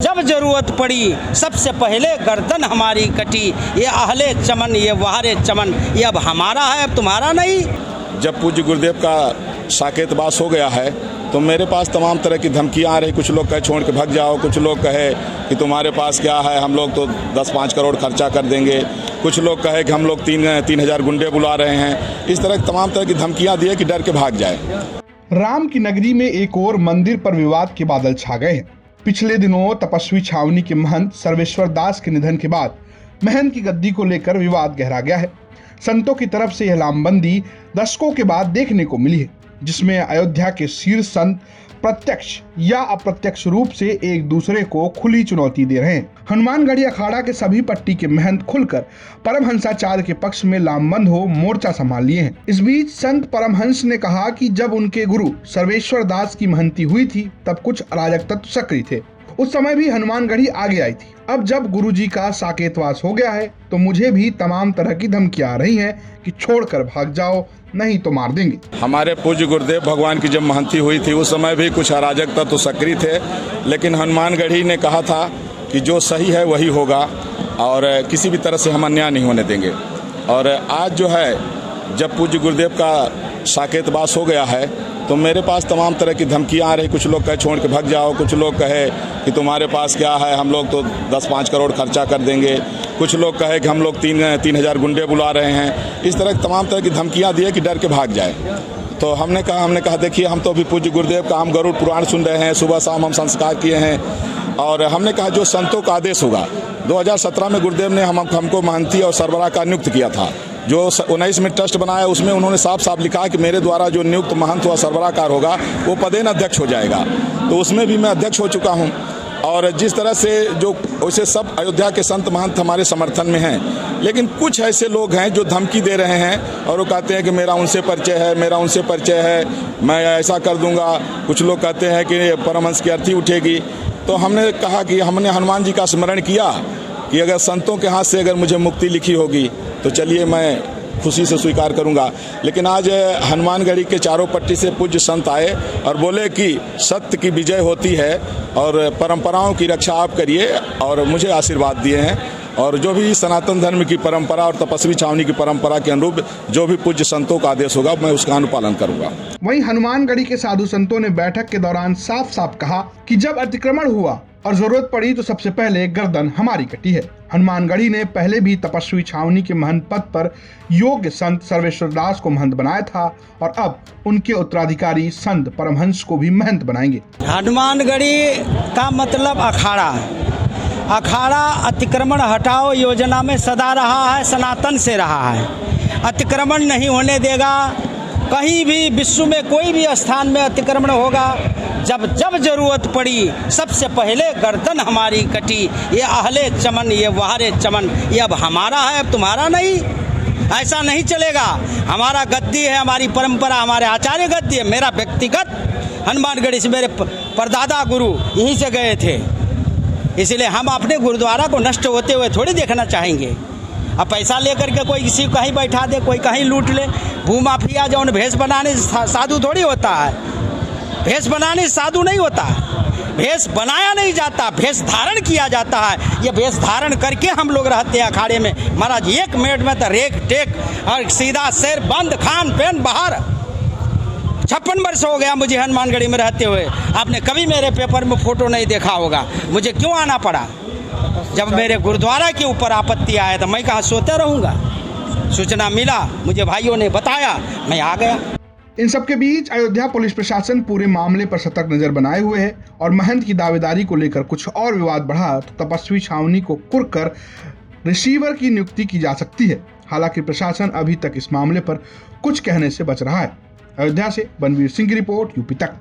जब जरूरत पड़ी सबसे पहले गर्दन हमारी कटी, ये अहले चमन ये वहारे चमन, ये अब हमारा है अब तुम्हारा नहीं। जब पूज्य गुरुदेव का साकेतवास हो गया है तो मेरे पास तमाम तरह की धमकियाँ आ रही। कुछ लोग कहे छोड़ के भाग जाओ, कुछ लोग कहे कि तुम्हारे पास क्या है, हम लोग तो 10-5 करोड़ खर्चा कर देंगे, कुछ लोग कहे कि हम लोग 3,000 गुंडे बुला रहे हैं। इस तरह तमाम तरह की धमकियाँ दिए कि डर के भाग जाए। राम की नगरी में एक और मंदिर पर विवाद के बादल छा गए हैं। पिछले दिनों तपस्वी छावनी के महंत सर्वेश्वर दास के निधन के बाद महंत की गद्दी को लेकर विवाद गहरा गया है। संतों की तरफ से यह लामबंदी दशकों के बाद देखने को मिली है, जिसमें अयोध्या के शीर्ष संत प्रत्यक्ष या अप्रत्यक्ष रूप से एक दूसरे को खुली चुनौती दे रहे हैं। हनुमानगढ़ी अखाड़ा के सभी पट्टी के महंत खुलकर परमहंसाचार्य के पक्ष में लामबंद हो मोर्चा संभाल लिए हैं। इस बीच संत परमहंस ने कहा कि जब उनके गुरु सर्वेश्वर दास की महंती हुई थी तब कुछ अराजक तत्व सक्रिय थे, उस समय भी हनुमानगढ़ी आगे आई थी। अब जब गुरुजी का साकेतवास हो गया है तो मुझे भी तमाम तरह की धमकियां आ रही हैं कि छोड़कर भाग जाओ, नहीं तो मार देंगे। हमारे पूज्य गुरुदेव भगवान की जब महंती हुई थी उस समय भी कुछ अराजक तत्व तो सक्रिय थे, लेकिन हनुमानगढ़ी ने कहा था कि जो सही है वही होगा और किसी भी तरह से हम अन्याय नहीं होने देंगे। और आज जो है जब पूज्य गुरुदेव का साकेतवास हो गया है तो मेरे पास तमाम तरह की धमकियाँ आ रही। कुछ लोग कहे छोड़ के भाग जाओ, कुछ लोग कहे कि तुम्हारे पास क्या है, हम लोग तो 10-5 करोड़ खर्चा कर देंगे, कुछ लोग कहे कि हम लोग 3,000 गुंडे बुला रहे हैं। इस तरह तमाम तरह की धमकियाँ दिए कि डर के भाग जाए। तो हमने कहा देखिए हम तो अभी पूज्य गुरुदेव का हम गरुड़ पुराण सुन रहे हैं, सुबह शाम हम संस्कार किए हैं और हमने कहा जो संतों का आदेश होगा। 2017 में गुरुदेव ने हमको महंती और सरबराह का नियुक्त किया था। जो 19 में ट्रस्ट बनाया उसमें उन्होंने साफ साफ लिखा कि मेरे द्वारा जो नियुक्त महंत व सरबराहकार होगा वो पदेन अध्यक्ष हो जाएगा। तो उसमें भी मैं अध्यक्ष हो चुका हूँ और जिस तरह से जो वैसे सब अयोध्या के संत महंत हमारे समर्थन में हैं, लेकिन कुछ ऐसे लोग हैं जो धमकी दे रहे हैं और वो कहते हैं कि मेरा उनसे परिचय है, मेरा उनसे परिचय है, मैं ऐसा कर दूंगा। कुछ लोग कहते हैं कि परमहंस की अर्थी उठेगी। तो हमने कहा कि हमने हनुमान जी का स्मरण किया कि अगर संतों के हाथ से अगर मुझे मुक्ति लिखी होगी तो चलिए मैं खुशी से स्वीकार करूंगा। लेकिन आज हनुमानगढ़ी के चारों पट्टी से पूज्य संत आए और बोले कि सत्य की विजय होती है और परंपराओं की रक्षा आप करिए और मुझे आशीर्वाद दिए हैं। और जो भी सनातन धर्म की परंपरा और तपस्वी छावनी की परंपरा के अनुरूप जो भी पूज्य संतों का आदेश होगा मैं उसका अनुपालन करूंगा। वहीं हनुमानगढ़ी के साधु संतों ने बैठक के दौरान साफ साफ कहा कि जब अतिक्रमण हुआ और जरूरत पड़ी तो सबसे पहले गर्दन हमारी कटी है। हनुमानगढ़ी ने पहले भी तपस्वी छावनी के महंत पद पर योग्य संत सर्वेश्वर दास को महंत बनाया था और अब उनके उत्तराधिकारी संत परमहंस को भी महंत बनाएंगे। हनुमानगढ़ी का मतलब अखाड़ा है। अखाड़ा अतिक्रमण हटाओ योजना में सदा रहा है, सनातन से रहा है। अतिक्रमण नहीं होने देगा। कहीं भी विश्व में कोई भी स्थान में अतिक्रमण होगा, जब जरूरत पड़ी सबसे पहले गर्दन हमारी कटी, ये अहले चमन ये वहारे चमन, ये अब हमारा है अब तुम्हारा नहीं। ऐसा नहीं चलेगा। हमारा गद्दी है, हमारी परंपरा, हमारे आचार्य गद्दी है। मेरा व्यक्तिगत हनुमानगढ़ी से मेरे परदादा गुरु यहीं से गए थे, इसलिए हम अपने गुरुद्वारा को नष्ट होते हुए थोड़ी देखना चाहेंगे। अब पैसा लेकर के कोई किसी कहीं बैठा दे, कोई कहीं लूट ले। भूमाफिया जो भेष बनाने साधु थोड़ी होता है, भेष बनाने साधु नहीं होता, भेष बनाया नहीं जाता, भेष धारण किया जाता है। ये भेष धारण करके हम लोग रहते हैं अखाड़े में। महाराज 1 मिनट में तो रेक टेक और सीधा सिर बंद, खान पेन बाहर। 56 वर्ष हो गया मुझे हनुमानगढ़ी में रहते हुए। आपने कभी मेरे पेपर में फोटो नहीं देखा होगा। मुझे क्यों आना पड़ा? जब मेरे गुरुद्वारा के ऊपर आपत्ति आया तो मैं कहाँ सोते रहूँगा। सूचना मिला, मुझे भाइयों ने बताया, मैं आ गया। इन सबके बीच अयोध्या पुलिस प्रशासन पूरे मामले पर सतर्क नजर बनाए हुए है और महंत की दावेदारी को लेकर कुछ और विवाद बढ़ा तो तपस्वी छावनी को कुरकर रिसीवर की नियुक्ति की जा सकती है। हालांकि प्रशासन अभी तक इस मामले पर कुछ कहने से बच रहा है। अयोध्या से बनवीर सिंह की रिपोर्ट, यूपी तक।